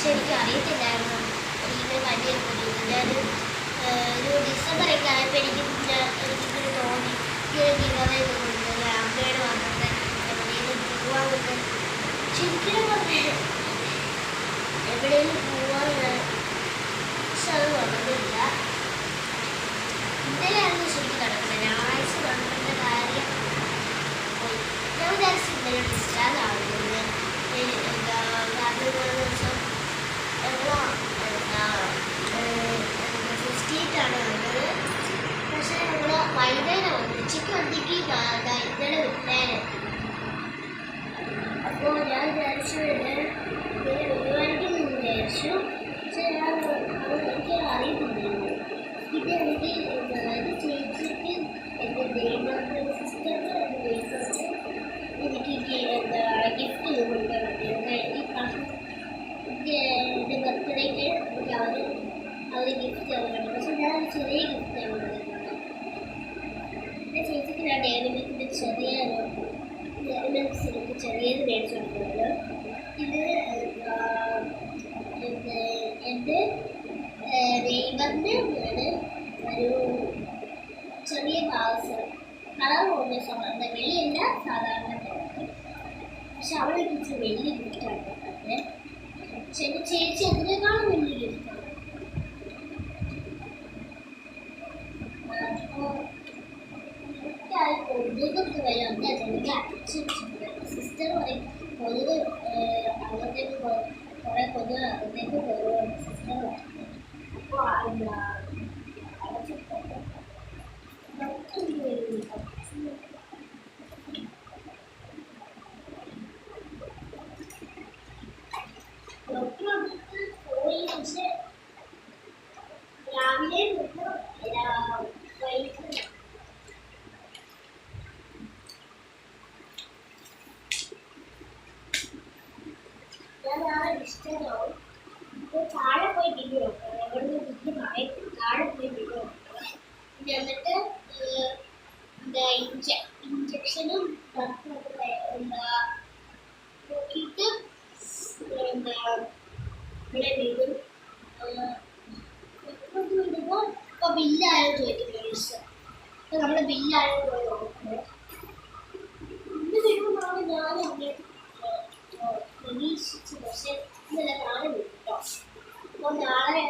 പക്ഷെ എനിക്ക് അറിയത്തില്ലായിരുന്നു എനിക്കിങ്ങനെ പനിയൊക്കെ പറ്റും. ഞാനൊരു ഡിസംബറൊക്കെ ആയപ്പോൾ എനിക്കിങ്ങനെ തോന്നി ഗിവവേ കൊടുത്തത് അമ്മയോട് വന്നിട്ട് എവിടെയെങ്കിലും പോവാന്നൊക്കെ. ശരിക്കും പറഞ്ഞാൽ എവിടെയെങ്കിലും പോവാൻ പക്ഷെ അത് നടന്നില്ല. ഇന്നലെയായിരുന്നു ശരിക്കും നടക്കുന്നത്. ഞായറാഴ്ച നടക്കേണ്ട കാര്യം ഞാൻ വിചാരിച്ചു ഇന്നലെ ഡിസ്ചാർജ് ആവുന്നത്. കാരണം ദിവസം ഫിഫ്റ്റീത്താണ് വന്നത്. പക്ഷേ ഞങ്ങൾ വൈകുന്നേരം വന്നു. ഉച്ചയ്ക്ക് വന്നിട്ട് ഇന്നലെ വിട്ടേനെ. അപ്പോൾ ഞാൻ വിചാരിച്ചു ഒരുപാടിക്കുമെന്ന് വിചാരിച്ചു. പക്ഷേ എനിക്ക് അറിയത്തില്ലായിരുന്നു. പിന്നെ എനിക്ക് ചേച്ചിക്ക് എൻ്റെ ദൈവങ്ങളുടെ സിസ്റ്റർക്ക് എനിക്ക് ഗിഫ്റ്റ് കൊടുക്കാൻ പറ്റിയത്. ഈ പ്രാവശ്യം എൻ്റെ ബർത്ത്ഡേക്ക് എനിക്ക് അവർ ഗിഫ്റ്റ് തന്നിട്ടുണ്ട്. പക്ഷെ ഞാൻ ചെറിയ ഗിഫ്റ്റാണ് കൊടുക്കുന്നത്. എൻ്റെ ചേച്ചിക്ക് ഞാൻ ഡെയറി മിൽക്കിൻ്റെ ചെറിയത് മേടിച്ചു കൊടുക്കുന്നത്. ഇത് എൻ്റെ നെയ്ബറിൻ്റെ ഒരു ചെറിയ ഗ്ലാസ് കളർ കൊണ്ട് സാധാരണ വെള്ളിയല്ല സാധാരണ കളർ. പക്ഷെ അവളെ കിച്ച് വലിയ ഗിഫ്റ്റാണ് കൊടുത്തത്. പക്ഷെ എൻ്റെ ചേച്ചി അതിനേക്കാളും വലിയ ഗിഫ്റ്റാണ്. അപ്പോൾ കൊതുകൊക്കെ വരും. എന്താ എനിക്ക് അച്ഛൻ സിസ്റ്റർ പറയും കൊതുക് അകത്തേക്ക് കുറേ കൊതുക് അകത്തേക്ക് പോകും സിസ്റ്റർ പറയും. അപ്പോൾ ഡോക്ടർ പോയി. പക്ഷെ രാവിലെ വൈകിട്ട് ഞാൻ നാളെ ഡിസ്റ്റർജാവും. അപ്പോൾ താഴെ പോയി ബില്ല് നോക്കണം. എവിടുന്ന് ബില്ല് പറയും താഴെ പോയി ബില്ല് നോക്കണം. എന്നിട്ട് ഇഞ്ചക്ഷനും നോക്കിയിട്ട് ഇവിടെ വീടും വിടുമ്പോൾ ഇപ്പോൾ ബില്ലായാലും ചോദിക്കും ന്യൂസ്. അപ്പോൾ നമ്മുടെ ബില്ലായാലും പോയി നോക്കുന്നത്. ഇന്ന് വരുമ്പോഴാണ് ഞാൻ അങ്ങനെ പ്രതീക്ഷിച്ചു. പക്ഷെ ഇന്നലെ നാളെ വിട്ടോ. അപ്പോൾ നാളെ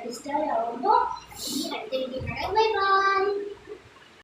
ഡിസ്ചാർജ് ആവുമ്പോൾ ഈ